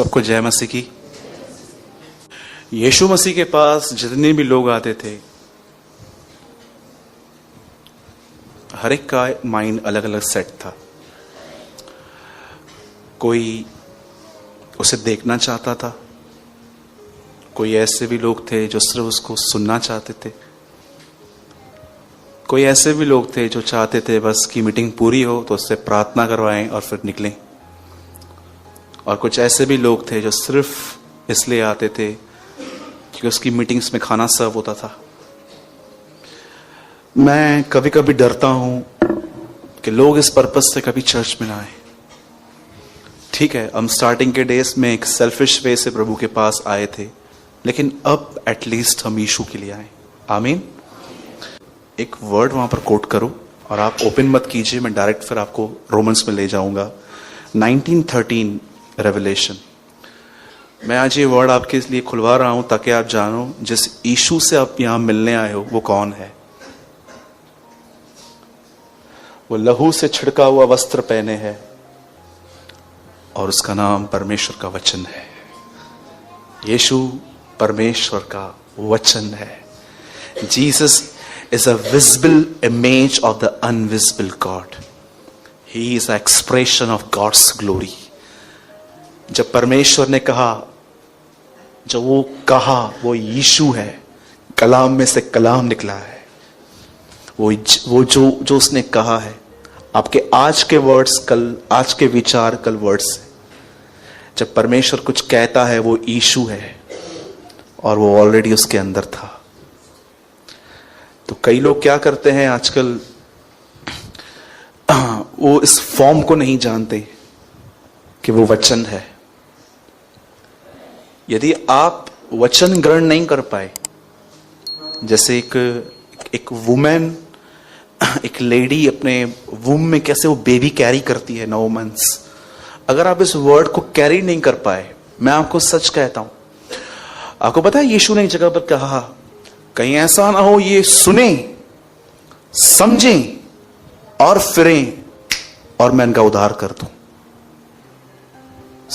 सबको जय मसीह की। यीशु मसीह के पास जितने भी लोग आते थे, हर एक का माइंड अलग अलग सेट था। कोई उसे देखना चाहता था, कोई ऐसे भी लोग थे जो सिर्फ उसको सुनना चाहते थे, कोई ऐसे भी लोग थे जो चाहते थे बस की मीटिंग पूरी हो तो उससे प्रार्थना करवाएं और फिर निकलें, और कुछ ऐसे भी लोग थे जो सिर्फ इसलिए आते थे क्योंकि उसकी मीटिंग्स में खाना सर्व होता था। मैं कभी कभी डरता हूं कि लोग इस पर्पस से कभी चर्च में ना आए। ठीक है, हम स्टार्टिंग के डेज में एक सेल्फिश वे से प्रभु के पास आए थे, लेकिन अब एटलीस्ट हम यीशु के लिए आए। आमीन। एक वर्ड वहां पर कोट करो और आप ओपन मत कीजिए, मैं डायरेक्ट फिर आपको रोमन्स में ले जाऊंगा। 1913 रेवलेशन। मैं आज ये वर्ड आपके लिए खुलवा रहा हूं ताकि आप जानो जिस यीशु से आप यहां मिलने आए हो वो कौन है। वो लहू से छिड़का हुआ वस्त्र पहने है और उसका नाम परमेश्वर का वचन है। यीशु परमेश्वर का वचन है। Jesus is a visible image of the invisible God. He is an expression of God's glory. जब परमेश्वर ने कहा, जब वो कहा, वो यीशु है। कलाम में से कलाम निकला है। वो जो उसने कहा है। आपके आज के वर्ड्स कल, आज के विचार कल वर्ड्स। जब परमेश्वर कुछ कहता है वो यीशु है और वो ऑलरेडी उसके अंदर था। तो कई लोग क्या करते हैं आजकल, वो इस फॉर्म को नहीं जानते कि वो वचन है। यदि आप वचन ग्रहण नहीं कर पाए, जैसे एक वुमेन, एक लेडी अपने वूम में कैसे वो बेबी कैरी करती है 9 मंथ्स, अगर आप इस वर्ड को कैरी नहीं कर पाए, मैं आपको सच कहता हूं, आपको पता है यीशु ने एक जगह पर कहा, कहीं ऐसा ना हो ये सुने, समझें और फिरें और मैं इनका उद्धार कर दूं।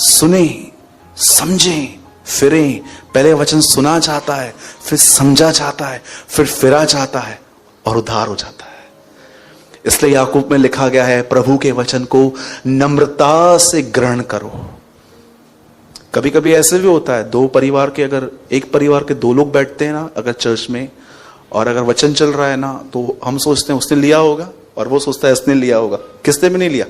सुने, समझें, फिरें। पहले वचन सुना जाता है, फिर समझा जाता है, फिर फिरा जाता है और उद्धार हो जाता है। इसलिए याकूब में लिखा गया है, प्रभु के वचन को नम्रता से ग्रहण करो। कभी कभी ऐसे भी होता है, दो परिवार के, अगर एक परिवार के 2 लोग बैठते हैं ना अगर चर्च में, और अगर वचन चल रहा है ना, तो हम सोचते हैं उसने लिया होगा और वो सोचता है इसने लिया होगा। किसने भी नहीं लिया।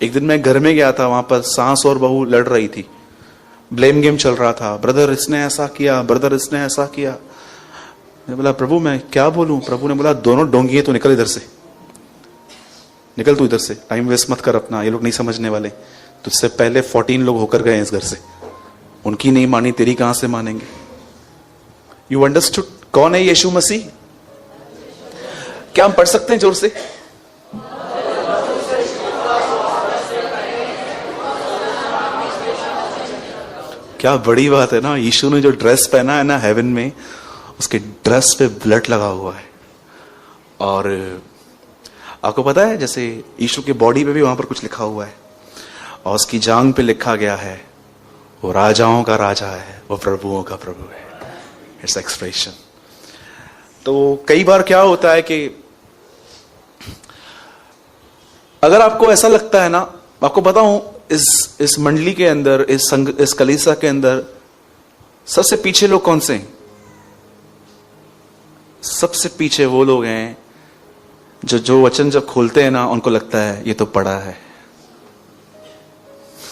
एक दिन मैं घर में गया था, वहां पर सास और बहू लड़ रही थी, ब्लेम गेम चल रहा था। ब्रदर इसने ऐसा किया, ब्रदर इसने ऐसा किया। मैंने बोला प्रभु मैं क्या बोलूं। प्रभु ने बोला दोनों डोंगी है तो निकल इधर से, निकल तू इधर से, टाइम वेस्ट मत कर अपना, ये लोग नहीं समझने वाले। तुझसे पहले 14 लोग होकर गए इस घर से, उनकी नहीं मानी, तेरी कहां से मानेंगे। यू अंडरस्टूड कौन है यीशु मसीह? क्या हम पढ़ सकते हैं जोर से? क्या बड़ी बात है ना। यीशु ने जो ड्रेस पहना है ना हेवन में, उसके ड्रेस पे ब्लड लगा हुआ है। और आपको पता है जैसे यीशु के बॉडी पे भी वहां पर कुछ लिखा हुआ है और उसकी जांघ पे लिखा गया है, वो राजाओं का राजा है, वो प्रभुओं का प्रभु है। Its expression. तो कई बार क्या होता है कि अगर आपको ऐसा लगता है ना, आपको बताऊं इस मंडली के अंदर, इस कलीसिया के अंदर सबसे पीछे लोग कौन से हैं? सबसे पीछे वो लोग हैं जो वचन जब खोलते हैं ना, उनको लगता है ये तो पढ़ा है।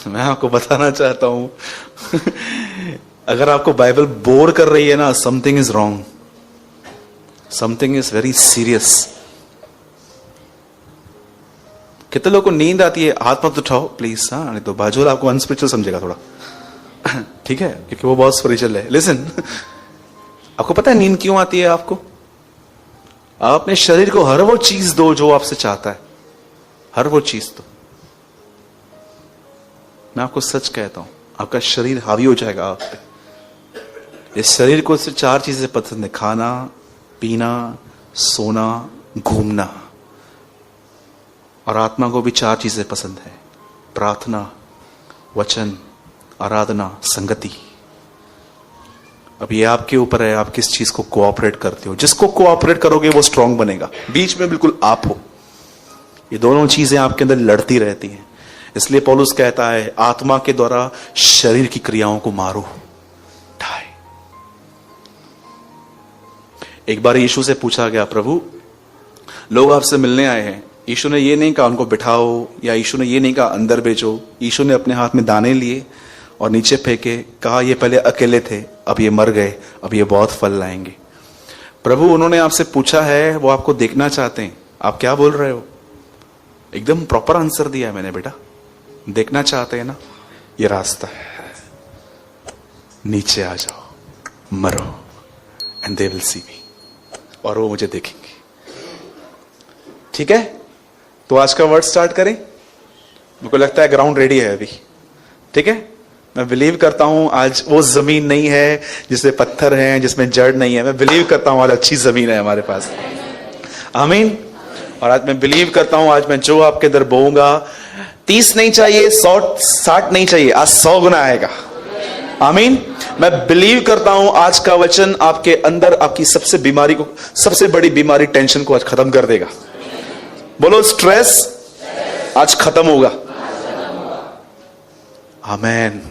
मैं आपको बताना चाहता हूं अगर आपको बाइबल बोर कर रही है ना, something is wrong, something is very serious. कितने लोगों को नींद आती है? हाथ मत उठाओ प्लीज। हाँ, नहीं तो बाजूल आपको अनस्पिरिचुअल समझेगा थोड़ा। ठीक है, क्योंकि वो बहुत स्पिरिचुअल है। लिसन, आपको पता है नींद क्यों आती है आपको? आप अपने शरीर को हर वो चीज दो जो आपसे चाहता है, हर वो चीज दो। मैं आपको सच कहता हूं, आपका शरीर हावी हो जाएगा आप पे। इस शरीर को सिर्फ 4 चीजें पसंद है, खाना, पीना, सोना, घूमना। और आत्मा को भी 4 चीजें पसंद है, प्रार्थना, वचन, आराधना, संगति। अब ये आपके ऊपर है, आप किस चीज को कोऑपरेट करते हो। जिसको कोऑपरेट करोगे वो स्ट्रांग बनेगा। बीच में बिल्कुल आप हो। ये दोनों चीजें आपके अंदर लड़ती रहती हैं। इसलिए पौलुस कहता है आत्मा के द्वारा शरीर की क्रियाओं को मारो। एक बार यीशु से पूछा गया, प्रभु लोग आपसे मिलने आए हैं। यीशु ने ये नहीं कहा उनको बिठाओ, या यीशु ने ये नहीं कहा अंदर भेजो। यीशु ने अपने हाथ में दाने लिए और नीचे फेंके, कहा ये पहले अकेले थे, अब ये मर गए, अब ये बहुत फल लाएंगे। प्रभु उन्होंने आपसे पूछा है, वो आपको देखना चाहते हैं, आप क्या बोल रहे हो? एकदम प्रॉपर आंसर दिया मैंने, बेटा देखना चाहते हैं ना, ये रास्ता है, नीचे आ जाओ, मरो, एंड दे विल सी मी, और वो मुझे देखेंगे। ठीक है, तो आज का वर्ड स्टार्ट करें। मुझे लगता है ग्राउंड रेडी है अभी। ठीक है, मैं बिलीव करता हूं आज वो जमीन नहीं है जिसमें पत्थर हैं, जिसमें जड़ नहीं है। मैं बिलीव करता हूं आज अच्छी जमीन है हमारे पास। आमीन। और आज मैं बिलीव करता हूं आज मैं जो आपके अंदर बोऊंगा, 30 नहीं चाहिए, 60 नहीं चाहिए, आज 100 गुना आएगा। आमीन। मैं बिलीव करता हूं आज का वचन आपके अंदर आपकी सबसे बड़ी बीमारी, टेंशन को आज खत्म कर देगा। बोलो स्ट्रेस आज खत्म होगा। आमीन।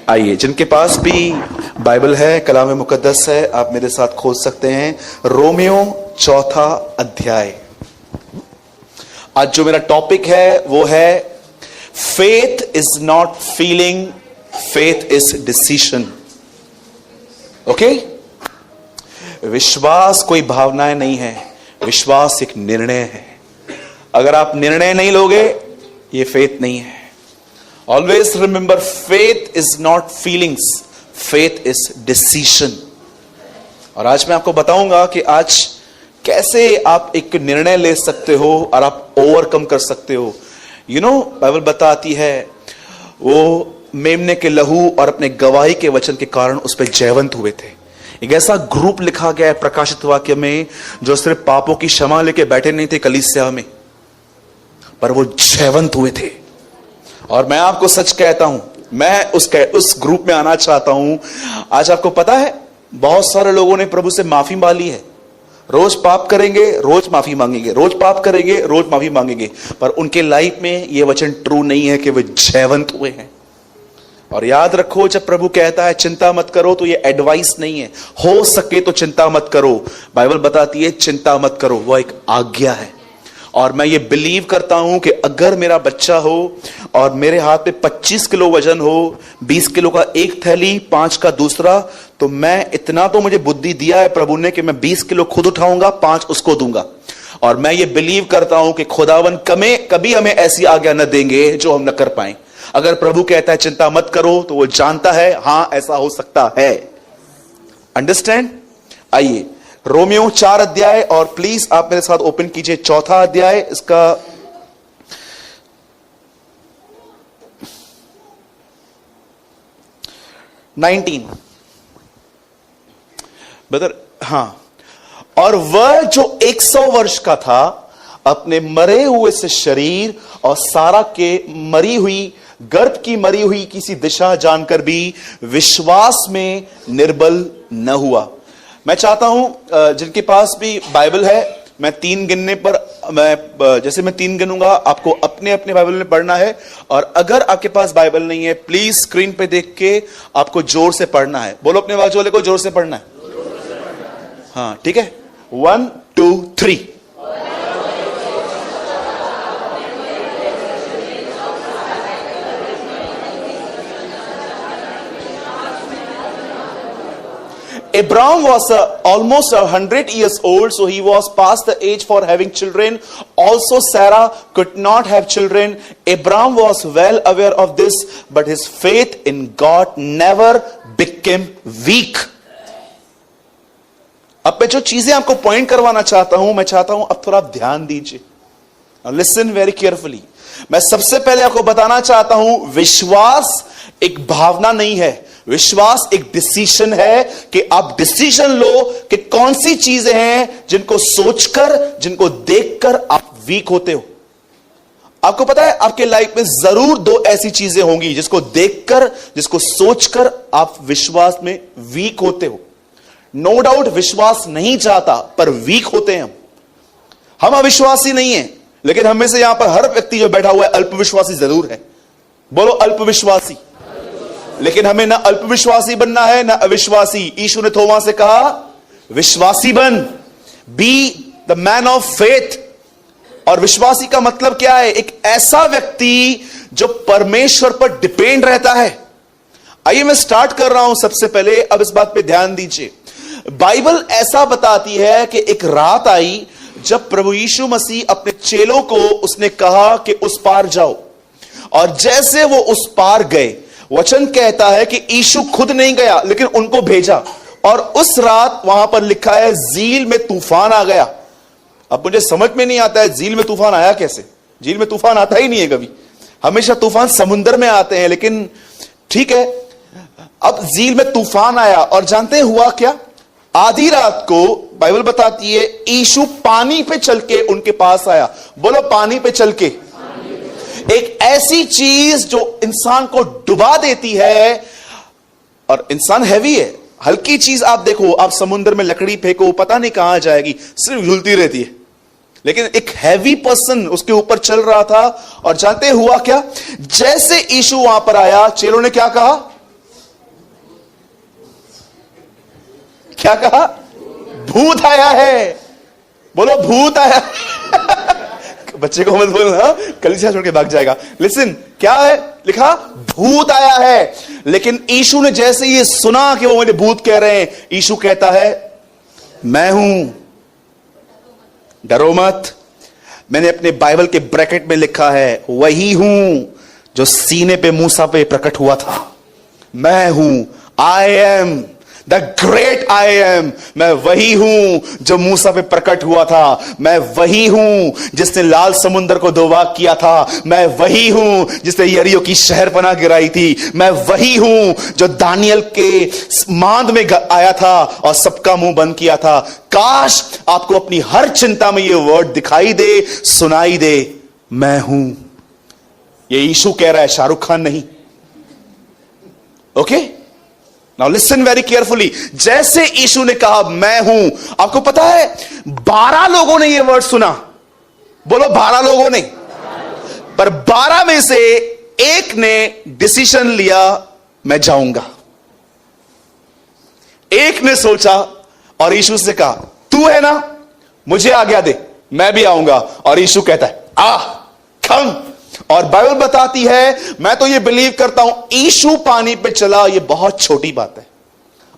आइए, जिनके पास भी बाइबल है, कलाम मुकद्दस है, आप मेरे साथ खोल सकते हैं रोमियो 4 अध्याय। आज जो मेरा टॉपिक है वो है faith is not feeling, faith is decision. Okay, विश्वास कोई भावनाएं नहीं है, विश्वास एक निर्णय है। अगर आप निर्णय नहीं लोगे, ये फेथ नहीं है। Always remember, faith is not feelings, faith is decision. और आज मैं आपको बताऊंगा कि आज कैसे आप एक निर्णय ले सकते हो और आप ओवरकम कर सकते हो। बाइबल बताती है वो मेमने के लहू और अपने गवाही के वचन के कारण उस पर जयवंत हुए थे। एक ऐसा ग्रुप लिखा गया है प्रकाशित वाक्य में जो सिर्फ पापों की क्षमा लेके बैठे नहीं थे कलीसिया में, पर वो जयवंत हुए थे। और मैं आपको सच कहता हूं, मैं उस ग्रुप में आना चाहता हूं। आज आपको पता है बहुत सारे लोगों ने प्रभु से माफी मांगी है। रोज पाप करेंगे, रोज माफी मांगेंगे, रोज पाप करेंगे, रोज माफी मांगेंगे, पर उनके लाइफ में यह वचन ट्रू नहीं है कि वे जयवंत हुए हैं। और याद रखो, जब प्रभु कहता है चिंता मत करो, तो ये एडवाइस नहीं है। हो सके तो चिंता मत करो, बाइबल बताती है चिंता मत करो, वो एक आज्ञा है। और मैं ये बिलीव करता हूं कि अगर मेरा बच्चा हो और मेरे हाथ में 25 किलो वजन हो, 20 किलो का एक थैली, 5 का दूसरा, तो मैं इतना तो मुझे बुद्धि दिया है प्रभु ने कि मैं 20 किलो खुद उठाऊंगा, 5 उसको दूंगा। और मैं ये बिलीव करता हूं कि खुदावन कभी हमें ऐसी आज्ञा न देंगे जो हम न कर पाए। अगर प्रभु कहता है चिंता मत करो, तो वो जानता है हां ऐसा हो सकता है। अंडरस्टैंड? आइए रोमियो 4 अध्याय, और प्लीज आप मेरे साथ ओपन कीजिए 4 अध्याय, इसका 19 ब्रदर। हां, और वह जो 100 वर्ष का था अपने मरे हुए से शरीर और सारा के मरी हुई गर्भ की मरी हुई किसी दिशा जानकर भी विश्वास में निर्बल न हुआ। मैं चाहता हूं जिनके पास भी बाइबल है, मैं 3 गिनने पर, जैसे मैं 3 गिनूंगा, आपको अपने अपने बाइबल में पढ़ना है। और अगर आपके पास बाइबल नहीं है, प्लीज स्क्रीन पे देख के आपको जोर से पढ़ना है। बोलो अपने बाजू वाले को, जोर से पढ़ना है। हाँ ठीक है, 1 2 3। Abraham was almost 100 years old, so he was past the age for having children. Also Sarah could not have children. Abraham was well aware of this, but his faith in God never became weak. अब मैं जो चीजें आपको point करवाना चाहता हूं, मैं चाहता हूं अब थोड़ा ध्यान दीजिए। Now listen very carefully. मैं सबसे पहले आपको बताना चाहता हूं, विश्वास एक भावना नहीं है, विश्वास एक डिसीजन है कि आप डिसीजन लो कि कौन सी चीजें हैं जिनको सोचकर, जिनको देखकर आप वीक होते हो। आपको पता है आपके लाइफ में जरूर दो ऐसी चीजें होंगी जिसको देखकर, जिसको सोचकर आप विश्वास में वीक होते हो। नो डाउट विश्वास नहीं चाहता, पर वीक होते हैं हम अविश्वासी नहीं है, लेकिन हम में से यहां पर हर व्यक्ति जो बैठा हुआ है अल्पविश्वासी जरूर है। बोलो अल्पविश्वासी। लेकिन हमें ना अल्पविश्वासी बनना है ना अविश्वासी। यीशु ने थोमा से कहा विश्वासी बन, be the man of faith. और विश्वासी का मतलब क्या है? एक ऐसा व्यक्ति जो परमेश्वर पर डिपेंड रहता है। आइए मैं स्टार्ट कर रहा हूं सबसे पहले, अब इस बात पे ध्यान दीजिए। बाइबल ऐसा बताती है कि एक रात आई जब प्रभु यीशु मसीह अपने चेलों को उसने कहा कि उस पार जाओ, और जैसे वो उस पार गए, वचन कहता है कि यीशु खुद नहीं गया लेकिन उनको भेजा, और उस रात वहां पर लिखा है झील में तूफान आ गया। अब मुझे समझ में नहीं आता है झील में तूफान आया कैसे। झील में तूफान आता ही नहीं है कभी, हमेशा तूफान समुद्र में आते हैं, लेकिन ठीक है। अब झील में तूफान आया, और जानते हैं हुआ क्या? आधी रात को बाइबल बताती है यीशु पानी पे चल के उनके पास आया। बोलो पानी पे चल के। एक ऐसी चीज जो इंसान को डुबा देती है, और इंसान हैवी है। हल्की चीज आप देखो, आप समुद्र में लकड़ी फेंको, पता नहीं कहां जाएगी, सिर्फ झूलती रहती है। लेकिन एक हैवी पर्सन उसके ऊपर चल रहा था, और जानते हुआ क्या? जैसे यीशु वहां पर आया, चेलों ने क्या कहा? क्या कहा? भूत आया है। बोलो भूत आया। बच्चे को मत बोलना, कलीसिया छोड़ के भाग जाएगा। लिसन, क्या है लिखा? भूत आया है। लेकिन यीशु ने जैसे ये सुना कि वो मुझे भूत कह रहे हैं, यीशु कहता है मैं हूं, डरो मत। मैंने अपने बाइबल के ब्रैकेट में लिखा है वही हूं जो सीने पे मूसा पे प्रकट हुआ था। मैं हूं, I am the great I am. मैं वही हूं जो मूसा पे प्रकट हुआ था। मैं वही हूं जिसने लाल समुद्र को दो भाग किया था। मैं वही हूं जिसने यरीहो की शहरपनाह गिराई थी। मैं वही हूं जो दानियल के मांद में आया था और सबका मुंह बंद किया था। काश आपको अपनी हर चिंता में ये वर्ड दिखाई दे, सुनाई दे, मैं हूं। ये यीशु कह रहा है, शाहरुख खान नहीं। Okay, now listen very carefully. जैसे यीशु ने कहा मैं हूं, आपको पता है 12 लोगों ने यह वर्ड सुना। बोलो 12 लोगों ने। पर 12 में से एक ने डिसीजन लिया मैं जाऊंगा। एक ने सोचा और यीशु से कहा तू है ना, मुझे आज्ञा दे, मैं भी आऊंगा। और यीशु कहता है आ कम। और बाइबल बताती है, मैं तो ये बिलीव करता हूं यीशु पानी पे चला, ये बहुत छोटी बात है।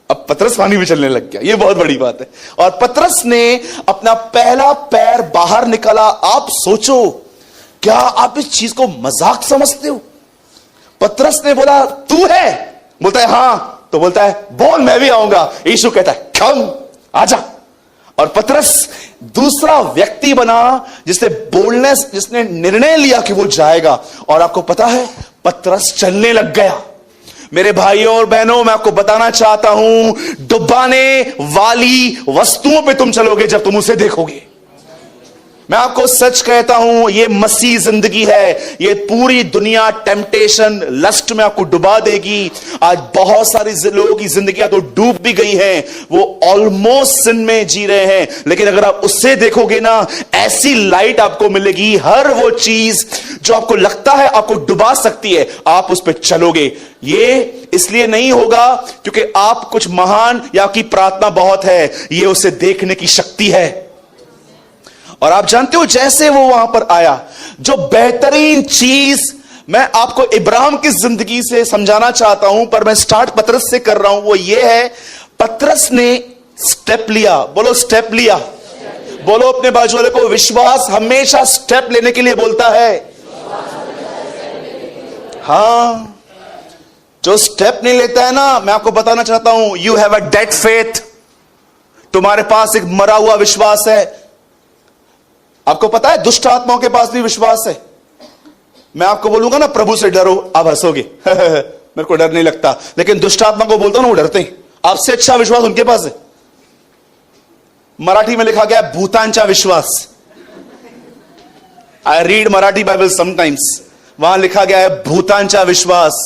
अब पतरस पानी पे चलने लग गया, ये बहुत बड़ी बात है। और पतरस ने अपना पहला पैर बाहर निकाला। आप सोचो, क्या आप इस चीज को मजाक समझते हो? पतरस ने बोला तू है? बोलता है हां। तो बोलता है बोल मैं भी आऊंगा। यीशु कहता है कम, आजा। और पतरस दूसरा व्यक्ति बना जिसने निर्णय लिया कि वो जाएगा। और आपको पता है पतरस चलने लग गया। मेरे भाइयों और बहनों, मैं आपको बताना चाहता हूं, डुबाने वाली वस्तुओं पे तुम चलोगे जब तुम उसे देखोगे। मैं आपको सच कहता हूं, ये मसीह जिंदगी है। ये पूरी दुनिया टेम्पटेशन, लस्ट में आपको डुबा देगी। आज बहुत सारी लोगों की जिंदगियां तो डूब भी गई हैं, वो ऑलमोस्ट सिन में जी रहे हैं। लेकिन अगर आप उससे देखोगे ना, ऐसी लाइट आपको मिलेगी। हर वो चीज जो आपको लगता है आपको डुबा सकती है, आप उस पर चलोगे। ये इसलिए नहीं होगा क्योंकि आप कुछ महान या आपकी प्रार्थना बहुत है, ये उसे देखने की शक्ति है। और आप जानते हो, जैसे वो वहां पर आया, जो बेहतरीन चीज मैं आपको इब्राहिम की जिंदगी से समझाना चाहता हूं, पर मैं स्टार्ट पतरस से कर रहा हूं, वो ये है, पतरस ने स्टेप लिया। बोलो स्टेप लिया। बोलो अपने बाजू वाले को, विश्वास हमेशा स्टेप लेने के लिए बोलता है। हां, जो स्टेप नहीं लेता है ना, मैं आपको बताना चाहता हूं, you have a dead faith. तुम्हारे पास एक मरा हुआ विश्वास है। आपको पता है दुष्ट आत्माओं के पास भी विश्वास है। मैं आपको बोलूंगा ना प्रभु से डरो, आप हंसोगे। मेरे को डर नहीं लगता। लेकिन दुष्ट आत्मा को बोलता हूं ना, वो डरते हैं। आपसे अच्छा विश्वास उनके पास है। मराठी में लिखा गया भूतांचा विश्वास। I read Marathi Bible sometimes, वहां लिखा गया है भूतांचा विश्वास।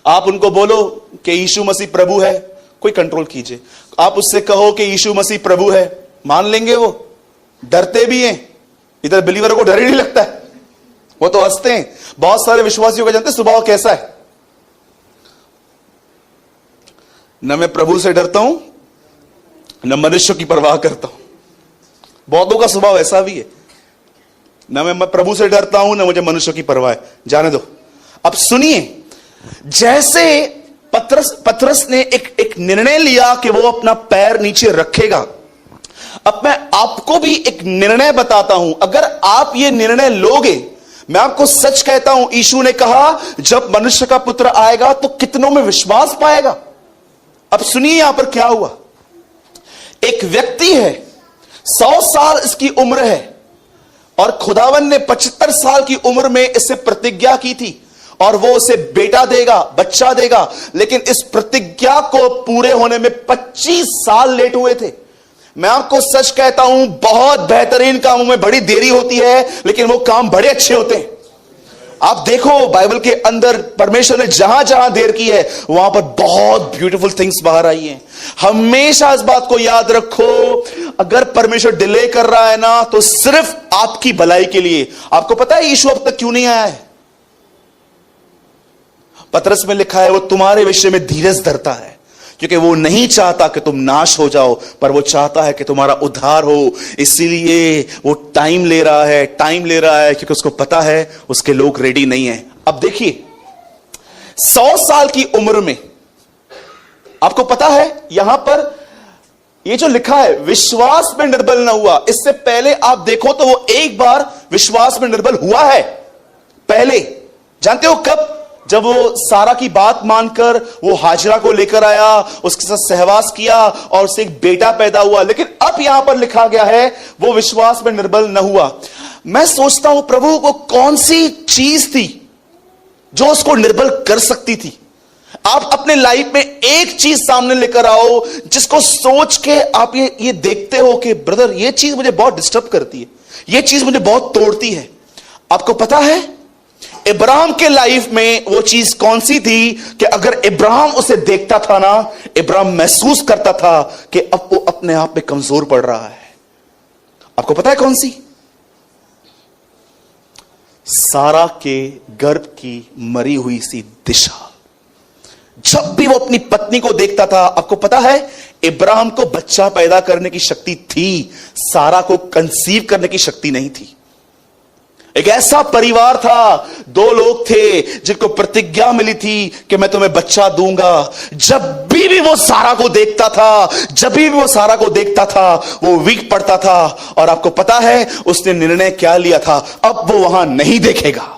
आप उनको बोलो कि यीशु मसीह प्रभु है, कोई कंट्रोल कीजिए, आप उससे कहो कि यीशु मसीह प्रभु है, मान लेंगे वो? डरते भी हैं। इधर बिलीवर को डर ही नहीं लगता है, वो तो हंसते हैं। बहुत सारे विश्वासियों का जानते स्वभाव कैसा है, न मैं प्रभु से डरता हूं न मनुष्य की परवाह करता हूं। बहुतों का स्वभाव ऐसा भी है, न मैं प्रभु से डरता हूं न मुझे मनुष्य की परवाह है, जाने दो। अब सुनिए, जैसे पतरस ने एक निर्णय लिया कि वो अपना पैर नीचे रखेगा, अब मैं आपको भी एक निर्णय बताता हूं। अगर आप ये निर्णय लोगे, मैं आपको सच कहता हूं, यीशु ने कहा जब मनुष्य का पुत्र आएगा तो कितनों में विश्वास पाएगा। अब सुनिए यहां पर क्या हुआ। एक व्यक्ति है, 100 साल इसकी उम्र है, और खुदावन ने 75 साल की उम्र में इससे प्रतिज्ञा की थी और वो उसे बेटा देगा, बच्चा देगा। लेकिन इस प्रतिज्ञा को पूरे होने में 25 साल लेट हुए थे। मैं आपको सच कहता हूं, बहुत बेहतरीन कामों में बड़ी देरी होती है, लेकिन वो काम बड़े अच्छे होते हैं। आप देखो बाइबल के अंदर परमेश्वर ने जहां जहां देर की है, वहां पर बहुत ब्यूटीफुल थिंग्स बाहर आई हैं। हमेशा इस बात को याद रखो, अगर परमेश्वर डिले कर रहा है ना, तो सिर्फ आपकी भलाई के लिए। आपको पता है यीशु अब तक क्यों नहीं आया है? पतरस में लिखा है वो तुम्हारे विषय में धीरज धरता है, क्योंकि वो नहीं चाहता कि तुम नाश हो जाओ, पर वो चाहता है कि तुम्हारा उद्धार हो। इसीलिए वो टाइम ले रहा है क्योंकि उसको पता है उसके लोग रेडी नहीं है। अब देखिए, 100 साल की उम्र में, आपको पता है यहां पर ये जो लिखा है विश्वास में निर्बल न हुआ, इससे पहले आप देखो तो वो एक बार विश्वास में निर्बल हुआ है पहले। जानते हो कब? जब वो सारा की बात मानकर वो हाजरा को लेकर आया, उसके साथ सहवास किया और उससे एक बेटा पैदा हुआ। लेकिन अब यहां पर लिखा गया है वो विश्वास में निर्बल न हुआ। मैं सोचता हूं प्रभु को कौन सी चीज थी जो उसको निर्बल कर सकती थी। आप अपने लाइफ में एक चीज सामने लेकर आओ जिसको सोच के आप ये देखते हो कि ब्रदर ये चीज मुझे बहुत डिस्टर्ब करती है, ये चीज मुझे बहुत तोड़ती है। आपको पता है इब्राहिम के लाइफ में वो चीज कौन सी थी कि अगर इब्राहिम उसे देखता था ना, इब्राहिम महसूस करता था कि अब वो अपने आप में कमजोर पड़ रहा है। आपको पता है कौन सी? सारा के गर्भ की मरी हुई सी दिशा। जब भी वो अपनी पत्नी को देखता था, आपको पता है इब्राहिम को बच्चा पैदा करने की शक्ति थी, सारा को कंसीव करने की शक्ति नहीं थी। एक ऐसा परिवार था, 2 लोग थे जिनको प्रतिज्ञा मिली थी कि मैं तुम्हें बच्चा दूंगा। जब भी वो सारा को देखता था, वो वीक पड़ता था। और आपको पता है उसने निर्णय क्या लिया था? अब वो वहां नहीं देखेगा।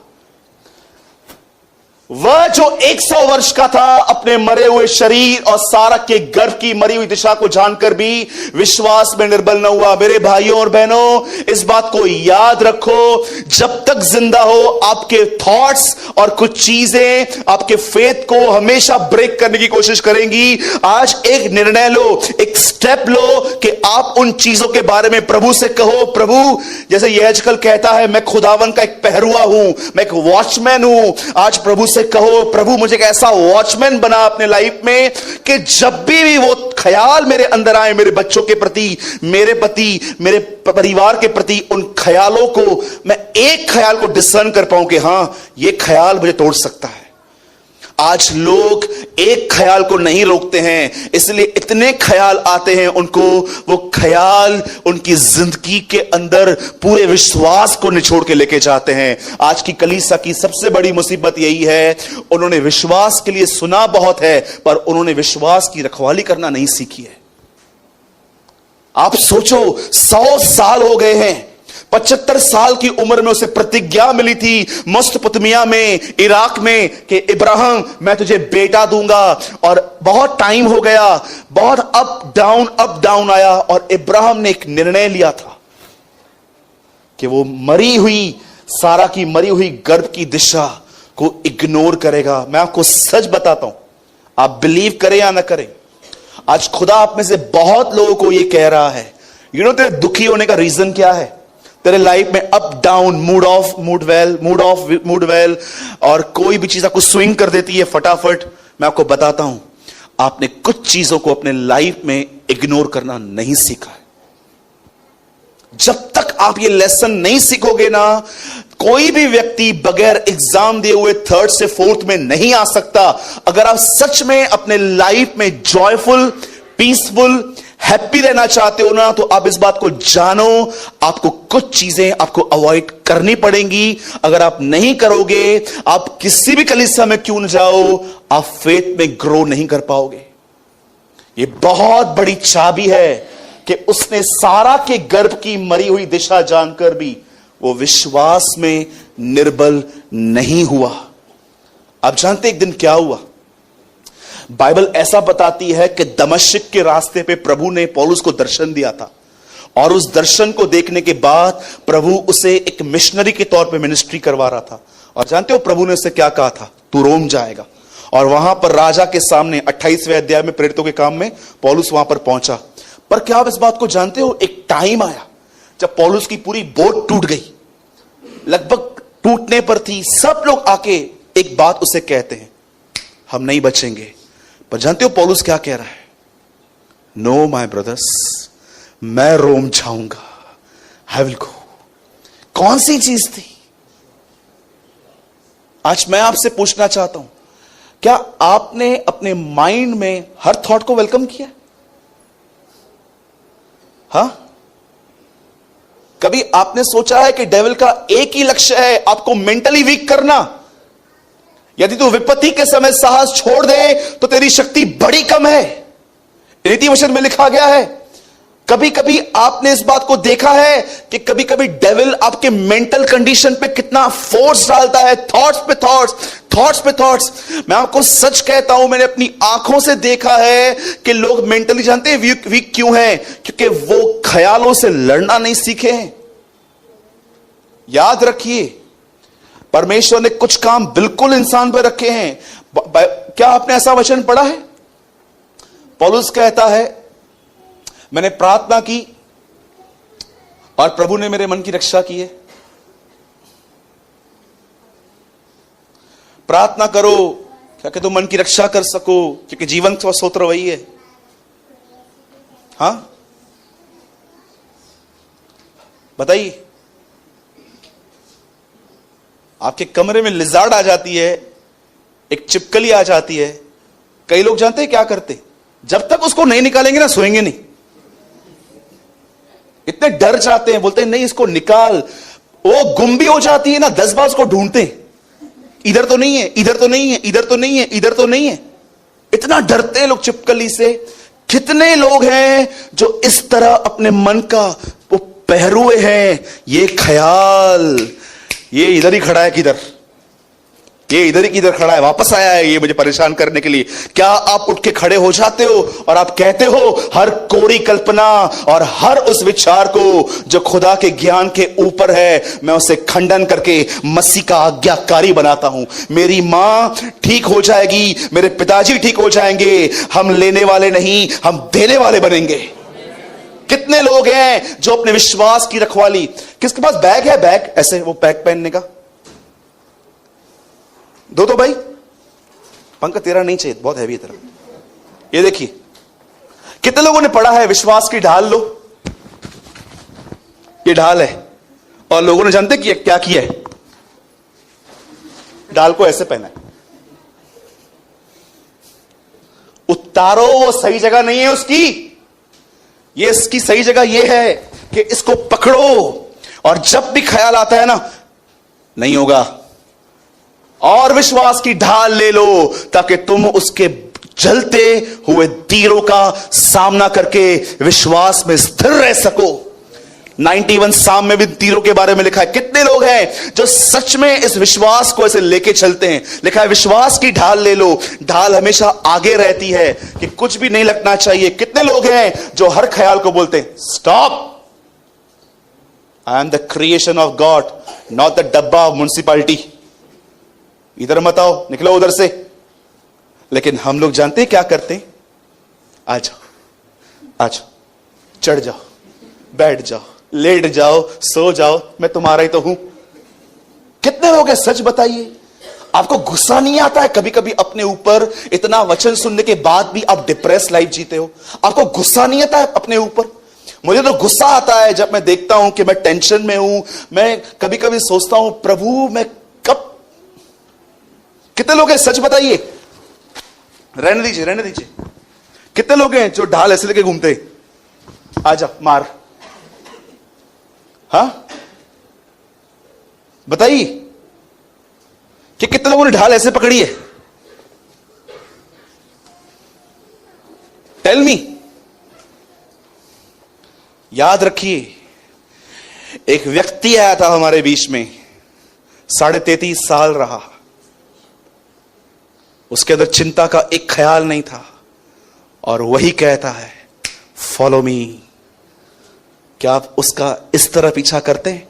वह जो 100 वर्ष का था, अपने मरे हुए शरीर और सारा के गर्भ की मरी हुई दिशा को जानकर भी विश्वास में निर्बल न हुआ। मेरे भाइयों और बहनों, इस बात को याद रखो, जब तक जिंदा हो आपके थॉट्स और कुछ चीजें आपके फेथ को हमेशा ब्रेक करने की कोशिश करेंगी। आज एक निर्णय लो, एक स्टेप लो कि आप उन चीजों के बारे में प्रभु से कहो, प्रभु, जैसे यहेजकल कहता है, मैं खुदावन का एक पहरुआ हूं, मैं एक वॉचमैन हूं। आज प्रभु से कहो, प्रभु मुझे एक ऐसा वॉचमैन बना अपने लाइफ में कि जब भी वो ख्याल मेरे अंदर आए, मेरे बच्चों के प्रति, मेरे पति, मेरे परिवार के प्रति, उन ख्यालों को मैं एक ख्याल को डिसर्न कर पाऊं कि हां ये ख्याल मुझे तोड़ सकता है। आज लोग एक ख्याल को नहीं रोकते हैं, इसलिए इतने ख्याल आते हैं उनको, वो ख्याल उनकी जिंदगी के अंदर पूरे विश्वास को निचोड़ के लेके जाते हैं। आज की कलीसिया की सबसे बड़ी मुसीबत यही है, उन्होंने विश्वास के लिए सुना बहुत है, पर उन्होंने विश्वास की रखवाली करना नहीं सीखी है। आप सोचो, 100 साल हो गए हैं, 75 साल की उम्र में उसे प्रतिज्ञा मिली थी मेसोपोटामिया में, इराक में, कि इब्राहिम मैं तुझे बेटा दूंगा। और बहुत टाइम हो गया, बहुत अप डाउन आया, और इब्राहिम ने एक निर्णय लिया था कि वो मरी हुई, सारा की मरी हुई गर्भ की दिशा को इग्नोर करेगा। मैं आपको सच बताता हूं, आप बिलीव करें या ना करें, आज खुदा आप में से बहुत लोगों को यह कह रहा है, तेरे दुखी होने का रीजन क्या है? तेरे लाइफ में up down, mood off mood well, mood off mood well, और कोई भी चीज आपको स्विंग कर देती है फटाफट। मैं आपको बताता हूं, आपने कुछ चीजों को अपने लाइफ में इग्नोर करना नहीं सीखा है। जब तक आप ये लेसन नहीं सीखोगे ना, कोई भी व्यक्ति बगैर एग्जाम दिए हुए 3rd से 4th में नहीं आ सकता। अगर आप सच में अपने लाइफ में जॉयफुल, पीसफुल, हैप्पी रहना चाहते हो ना, तो आप इस बात को जानो, आपको कुछ चीजें आपको अवॉइड करनी पड़ेंगी। अगर आप नहीं करोगे, आप किसी भी कलीसिया में क्यों न जाओ, आप फेथ में ग्रो नहीं कर पाओगे। ये बहुत बड़ी चाबी है कि उसने सारा के गर्भ की मरी हुई दिशा जानकर भी वो विश्वास में निर्बल नहीं हुआ। आप जानते एक दिन क्या हुआ? बाइबल ऐसा बताती है कि दमिश्क के रास्ते पे प्रभु ने पौलुस को दर्शन दिया था, और उस दर्शन को देखने के बाद प्रभु उसे एक मिशनरी के तौर पे मिनिस्ट्री करवा रहा था। और जानते हो प्रभु ने उसे क्या कहा था? तू रोम जाएगा। और वहां पर राजा के सामने 28वें अध्याय में प्रेरितों के काम में पौलुस वहां पर पहुंचा। पर क्या आप इस बात को जानते हो, एक टाइम आया जब पौलुस की पूरी बोट टूट गई, लगभग टूटने पर थी। सब लोग आके एक बात उसे कहते हैं, हम नहीं बचेंगे। पर जानते हो पौलुस क्या कह रहा है? नो माय ब्रदर्स, मैं रोम जाऊंगा, आई विल गो। कौन सी चीज थी? आज मैं आपसे पूछना चाहता हूं, क्या आपने अपने माइंड में हर थॉट को वेलकम किया? हां? कभी आपने सोचा है कि डेविल का एक ही लक्ष्य है, आपको मेंटली वीक करना? यदि तू विपत्ति के समय साहस छोड़ दे तो तेरी शक्ति बड़ी कम है, नीति वचन में लिखा गया है। कभी कभी आपने इस बात को देखा है कि कभी कभी डेविल आपके मेंटल कंडीशन पे कितना फोर्स डालता है, थॉट्स पे थॉट्स, थॉट्स पे थॉट्स। मैं आपको सच कहता हूं, मैंने अपनी आंखों से देखा है कि लोग मेंटली, जानते हैं वीक क्यों हैं? क्योंकि वो ख्यालों से लड़ना नहीं सीखे हैं। याद रखिए, परमेश्वर ने कुछ काम बिल्कुल इंसान पर रखे हैं। क्या आपने ऐसा वचन पढ़ा है? पौलुस कहता है, मैंने प्रार्थना की और प्रभु ने मेरे मन की रक्षा की है। प्रार्थना करो क्या कि तुम मन की रक्षा कर सको, क्योंकि जीवन का सूत्र वही है। हां, बताइए। आपके कमरे में लिजार्ड आ जाती है, एक चिपकली आ जाती है। कई लोग जानते हैं क्या करते? जब तक उसको नहीं निकालेंगे ना, सोएंगे नहीं। इतने डर जाते हैं, बोलते हैं नहीं इसको निकाल। वो गुम भी हो जाती है ना, 10 बार उसको ढूंढते हैं, इधर तो नहीं है, इधर तो नहीं है, इधर तो नहीं है, इधर तो नहीं है। इतना डरते हैं लोग चिपकली से। कितने लोग हैं जो इस तरह अपने मन का वो पहरुए हैं? ये ख्याल, ये इधर ही खड़ा है, किधर? ये इधर ही किधर खड़ा है, वापस आया है ये मुझे परेशान करने के लिए। क्या आप उठ के खड़े हो जाते हो और आप कहते हो, हर कोरी कल्पना और हर उस विचार को जो खुदा के ज्ञान के ऊपर है, मैं उसे खंडन करके मसीह का आज्ञाकारी बनाता हूं। मेरी मां ठीक हो जाएगी, मेरे पिताजी ठीक हो जाएंगे। हम लेने वाले नहीं, हम देने वाले बनेंगे। कितने लोग हैं जो अपने विश्वास की रखवाली, किसके पास बैग है, बैग ऐसे वो बैग पहनने का? दो तो भाई, पंकज तेरा नहीं चाहिए, बहुत हैवी है तेरा। ये देखिए, कितने लोगों ने पढ़ा है विश्वास की ढाल लो, ये ढाल है। और लोगों ने जानते कि क्या किया है? ढाल को ऐसे पहना है। उतारो, वो सही जगह नहीं है उसकी। ये इसकी सही जगह ये है कि इसको पकड़ो, और जब भी ख्याल आता है ना, नहीं होगा, और विश्वास की ढाल ले लो, ताकि तुम उसके जलते हुए तीरों का सामना करके विश्वास में स्थिर रह सको। 91 साम में भी तीरों के बारे में लिखा है। कितने लोग हैं जो सच में इस विश्वास को ऐसे लेके चलते हैं? लिखा है विश्वास की ढाल ले लो। ढाल हमेशा आगे रहती है कि कुछ भी नहीं लगना चाहिए। कितने लोग हैं जो हर ख्याल को बोलते हैं, stop, I am the creation of God, not the डब्बा ऑफ म्युनिसिपैलिटी। इधर मत आओ, निकलो उधर से। लेकिन हम लोग जानते हैं क्या करते हैं? आ जाओ, आ जाओ, चढ़ जाओ, बैठ जाओ, लेट जाओ, सो जाओ, मैं तुम्हारा ही तो हूं। कितने लोग हैं, सच बताइए, आपको गुस्सा नहीं आता है कभी कभी अपने ऊपर? इतना वचन सुनने के बाद भी आप डिप्रेस लाइफ जीते हो, आपको गुस्सा नहीं आता है अपने ऊपर? मुझे तो गुस्सा आता है जब मैं देखता हूं कि मैं टेंशन में हूं। मैं कभी कभी सोचता हूं, प्रभु मैं कब। कितने लोग हैं, सच बताइए, रहने दीजिए, रहने दीजिए। कितने लोग हैं जो ढाल ऐसे लेके घूमते, आजा मार, हाँ बताइए कि कितने लोगों ने ढाल ऐसे पकड़ी है? Tell me. याद रखिए, एक व्यक्ति आया था हमारे बीच में, 33.5 साल रहा, उसके अंदर चिंता का एक ख्याल नहीं था, और वही कहता है फॉलो मी। क्या आप उसका इस तरह पीछा करते हैं?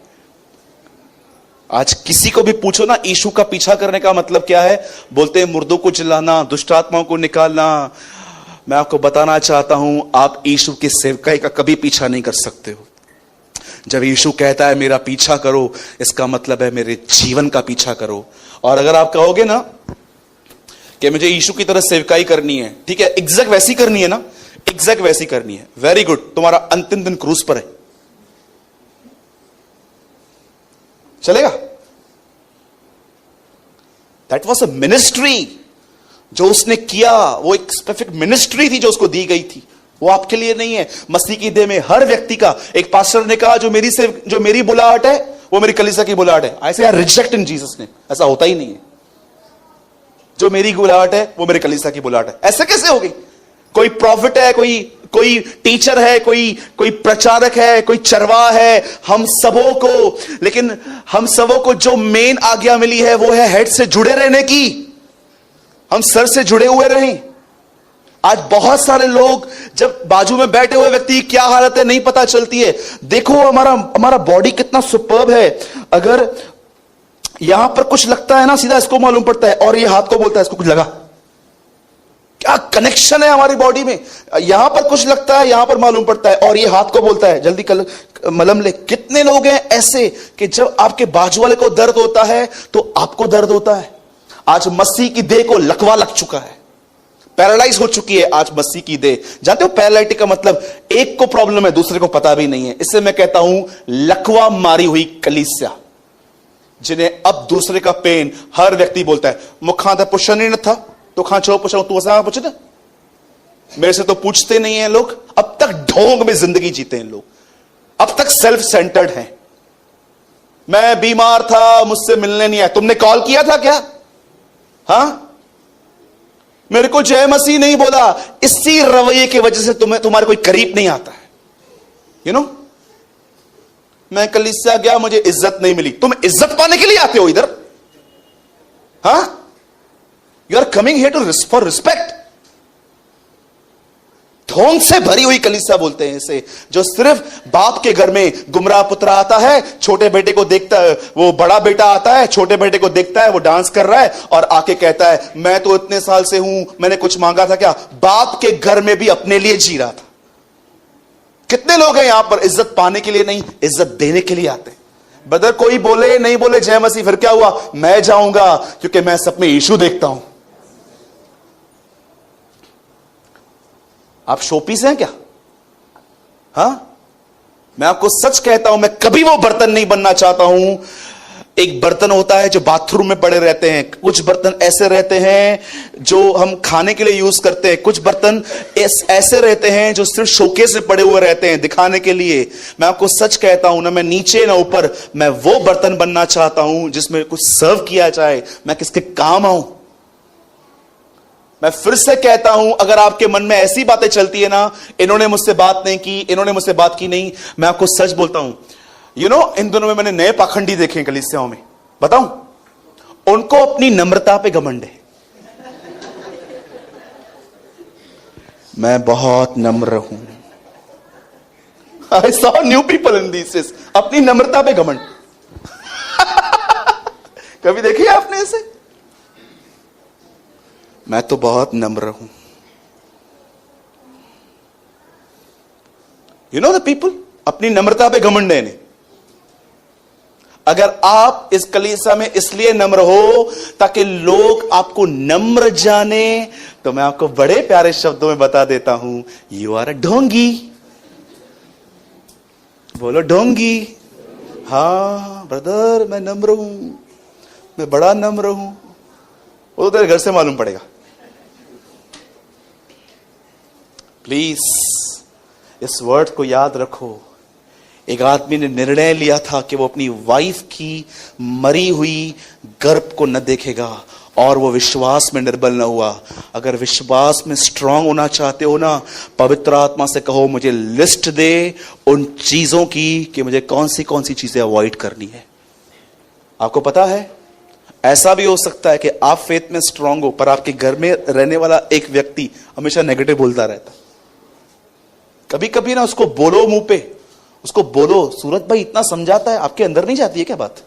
आज किसी को भी पूछो ना, यीशु का पीछा करने का मतलब क्या है, बोलते हैं मुर्दों को जिलाना, दुष्ट आत्माओं को निकालना। मैं आपको बताना चाहता हूं, आप यीशु की सेवकाई का कभी पीछा नहीं कर सकते हो। जब यीशु कहता है मेरा पीछा करो, इसका मतलब है मेरे जीवन का पीछा करो। और अगर आप कहोगे ना कि मुझे यीशु की तरह सेवकाई करनी है, ठीक है, एग्जैक्ट वैसी करनी है ना, एग्जैक्ट वैसी करनी है, वेरी गुड, तुम्हारा अंतिम दिन क्रूज पर है, चलेगा? दैट वॉज अ मिनिस्ट्री जो उसने किया, वो एक स्पेसिफिक मिनिस्ट्री थी जो उसको दी गई थी, वो आपके लिए नहीं है। मसीह की देह में हर व्यक्ति का, एक पास्टर ने कहा जो मेरी बुलाहट है वो मेरी कलीसिया की बुलाहट है। ऐसे यार रिजेक्ट इन जीसस ने, ऐसा होता ही नहीं है। जो मेरी बुलाहट है वो मेरी कलीसिया की बुलाहट है, ऐसे कैसे होगी? कोई प्रॉफिट है, कोई टीचर है, कोई प्रचारक है, कोई चरवाहा है, हम सबों को, लेकिन हम सबों को जो मेन आज्ञा मिली है वो है हेड से जुड़े रहने की। हम सर से जुड़े हुए रहें। आज बहुत सारे लोग, जब बाजू में बैठे हुए व्यक्ति की क्या हालत है नहीं पता चलती है। देखो हमारा बॉडी कितना सुपर्ब है, अगर यहां पर कुछ लगता है ना, सीधा इसको मालूम पड़ता है, और ये हाथ को बोलता है इसको कुछ लगा। क्या कनेक्शन है हमारी बॉडी में। यहां पर कुछ लगता है, यहां पर मालूम पड़ता है, और ये हाथ को बोलता है जल्दी मलम ले। कितने लोग हैं ऐसे कि जब आपके बाजू वाले को दर्द होता है तो आपको दर्द होता है। आज मसीह की देह को लकवा लग चुका है, पैरालाइज हो चुकी है आज मसीह की देह। जानते हो पैरालाइटिक का मतलब, एक को प्रॉब्लम है दूसरे को पता भी नहीं है। इससे मैं कहता हूं लकवा मारी हुई कलीसिया, जिन्हें अब दूसरे का पेन हर व्यक्ति बोलता है। मुखा था पुछन ही न था तो खां छो पूछा तू ऐसा पूछ ना, मेरे से तो पूछते नहीं है लोग। अब तक ढोंग में जिंदगी जीते हैं लोग, अब तक सेल्फ सेंटर्ड हैं। मैं बीमार था, मुझसे मिलने नहीं आया, तुमने कॉल किया था क्या? हां, मेरे को जय मसीह नहीं बोला। इसी रवैये की वजह से तुम्हारे कोई करीब नहीं आता है। यू नो, मैं कलीसिया गया, मुझे इज्जत नहीं मिली। तुम इज्जत पाने के लिए आते हो इधर? हाँ, you are coming here to for respect. ढोंग से भरी हुई कलीसिया बोलते हैं इसे, जो सिर्फ बाप के घर में गुमराह पुत्र आता है, छोटे बेटे को देखता है, वो बड़ा बेटा आता है, छोटे बेटे को देखता है वो डांस कर रहा है और आके कहता है मैं तो इतने साल से हूं, मैंने कुछ मांगा था क्या? बाप के घर में भी अपने लिए जी रहा था। कितने लोग हैं यहां पर इज्जत पाने के लिए नहीं, इज्जत देने के लिए आते हैं। बदर कोई बोले नहीं बोले जय मसीह, फिर क्या हुआ? मैं जाऊंगा क्योंकि मैं सब में यीशु देखता हूं। आप शोपीस हैं क्या? हां, मैं आपको सच कहता हूं, मैं कभी वो बर्तन नहीं बनना चाहता हूं। एक बर्तन होता है जो बाथरूम में पड़े रहते हैं, कुछ बर्तन ऐसे रहते हैं जो हम खाने के लिए यूज करते हैं, कुछ बर्तन ऐसे रहते हैं जो सिर्फ शोकेस में पड़े हुए रहते हैं दिखाने के लिए। मैं आपको सच कहता हूं ना, मैं नीचे ना ऊपर, मैं वो बर्तन बनना चाहता हूं जिसमें कुछ सर्व किया जाए, मैं किसके काम आऊं। मैं फिर से कहता हूं, अगर आपके मन में ऐसी बातें चलती है ना, इन्होंने मुझसे बात नहीं की, इन्होंने मुझसे बात की नहीं, मैं आपको सच बोलता हूं, यू नो, इन दोनों में मैंने नए पाखंडी देखे हैं कलीसियाओं में। बताऊं, उनको अपनी नम्रता पे घमंड है। मैं बहुत नम्र हूं। I saw new people in this, अपनी नम्रता पे घमंड। कभी देखिए आपने ऐसे? मैं तो बहुत नम्र हूं। यू नो द पीपल अपनी नम्रता पे घमंड है नहीं। अगर आप इस कलीसिया में इसलिए नम्र हो ताकि लोग आपको नम्र जाने, तो मैं आपको बड़े प्यारे शब्दों में बता देता हूं, यू आर अ ढोंगी। बोलो ढोंगी। हाँ ब्रदर, मैं नम्र हूं, मैं बड़ा नम्र हूं। वो तेरे घर से मालूम पड़ेगा। प्लीज इस वर्ड को याद रखो। एक आदमी ने निर्णय लिया था कि वो अपनी वाइफ की मरी हुई गर्भ को न देखेगा, और वो विश्वास में निर्बल न हुआ। अगर विश्वास में स्ट्रांग होना चाहते हो ना, पवित्र आत्मा से कहो, मुझे लिस्ट दे उन चीजों की कि मुझे कौन सी चीजें अवॉइड करनी है। आपको पता है, ऐसा भी हो सकता है कि आप फेथ में स्ट्रांग हो, पर आपके घर में रहने वाला एक व्यक्ति हमेशा नेगेटिव बोलता रहता। कभी कभी ना उसको बोलो मुंह पे, उसको बोलो, सूरज भाई इतना समझाता है, आपके अंदर नहीं जाती है क्या बात?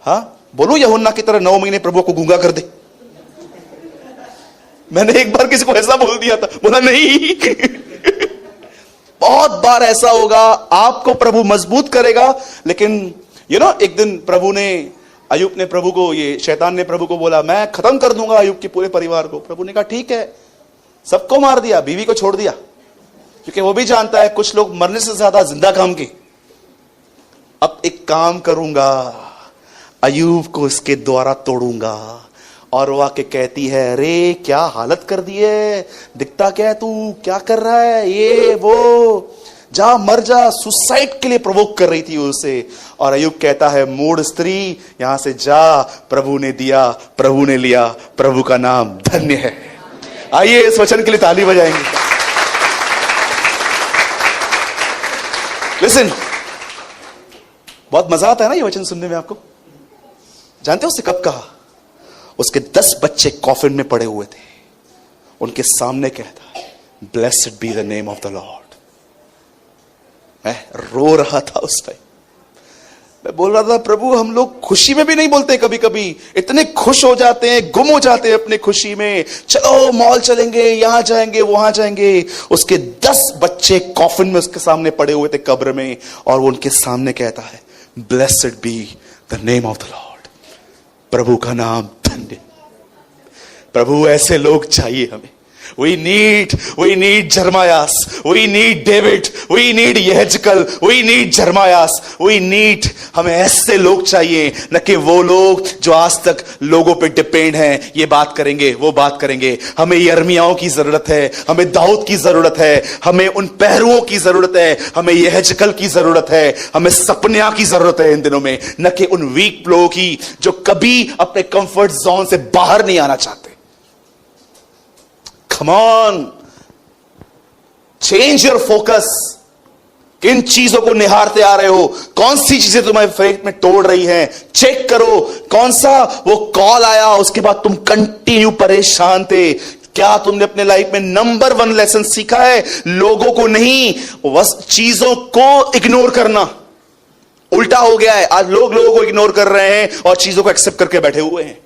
हाँ, बोलो यूहन्ना की तरह 9 महीने प्रभु को गूंगा कर दे। मैंने एक बार किसी को ऐसा बोल दिया था, बोला नहीं। बहुत बार ऐसा होगा, आपको प्रभु मजबूत करेगा, लेकिन एक दिन प्रभु ने, अय्यूब ने प्रभु को, ये शैतान ने प्रभु को बोला, मैं खत्म कर दूंगा अय्यूब के पूरे परिवार को। प्रभु ने कहा ठीक है, सबको मार दिया, बीवी को छोड़ दिया, क्योंकि वो भी जानता है कुछ लोग मरने से ज्यादा जिंदा काम के। अब एक काम करूंगा, अय्यूब को इसके द्वारा तोड़ूंगा। और वो आके कहती है, अरे क्या हालत कर दी है, दिखता क्या है तू, क्या कर रहा है, ये वो, जा मर जा। सुसाइड के लिए प्रोवोक कर रही थी उसे। और अय्यूब कहता है, मूढ़ स्त्री, यहां से जा, प्रभु ने दिया, प्रभु ने लिया, प्रभु का नाम धन्य है। आइए इस वचन के लिए ताली बजाएंगे। लिसन, बहुत मजा आता है ना ये वचन सुनने में आपको। जानते हो उसने कब कहा? उसके 10 बच्चे कॉफिन में पड़े हुए थे, उनके सामने कहता, blessed be the name of the Lord. मैं रो रहा था उस टाइम, मैं बोल रहा था, प्रभु हम लोग खुशी में भी नहीं बोलते, कभी कभी इतने खुश हो जाते हैं, गुम हो जाते हैं अपनी खुशी में, चलो मॉल चलेंगे, यहां जाएंगे, वहां जाएंगे। उसके 10 बच्चे कॉफिन में उसके सामने पड़े हुए थे, कब्र में, और वो उनके सामने कहता है, blessed be the name of the lord, प्रभु का नाम धन्य। प्रभु ऐसे लोग चाहिए हमें। We need Jeremias. We need David. We need Yehezkel. We need Jeremias. We need, हमें ऐसे लोग चाहिए, न कि वो लोग जो आज तक लोगों पे डिपेंड हैं, ये बात करेंगे, वो बात करेंगे। हमें यिर्मयाह की जरूरत है, हमें दाऊद की जरूरत है, हमें उन पहरुओं की जरूरत है, हमें यहेजकल की जरूरत है, हमें सपन्या की जरूरत है इन दिनों में, न कि उन वीक लोगों की जो कभी अपने कंफर्ट जोन से बाहर नहीं आना चाहते। Come on, change your focus. किन चीजों को निहारते आ रहे हो, कौन सी चीजें तुम्हें फेथ में तोड़ रही हैं, चेक करो। कौन सा वो कॉल आया, उसके बाद तुम कंटिन्यू परेशान थे। क्या तुमने अपने लाइफ में नंबर 1 लेसन सीखा है? लोगों को नहीं, बस चीजों को इग्नोर करना। उल्टा हो गया है, आज लोग लोगों को इग्नोर कर रहे हैं और चीजों को एक्सेप्ट करके बैठे हुए हैं।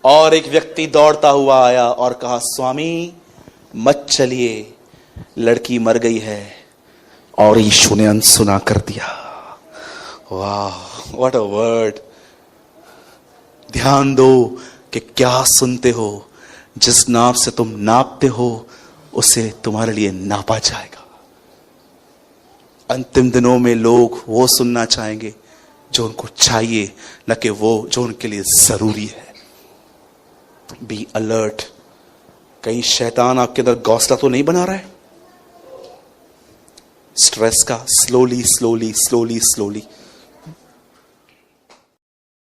और एक व्यक्ति दौड़ता हुआ आया और कहा, स्वामी मत चलिए, लड़की मर गई है। और यीशु ने अनसुना कर दिया। वाह, व्हाट अ वर्ड। ध्यान दो कि क्या सुनते हो। जिस नाप से तुम नापते हो, उसे तुम्हारे लिए नापा जाएगा। अंतिम दिनों में लोग वो सुनना चाहेंगे जो उनको चाहिए, न कि वो जो उनके लिए जरूरी है। Be alert. कहीं शैतान आपके अंदर घोंसला तो नहीं बना रहा है स्ट्रेस का? Slowly slowly slowly slowly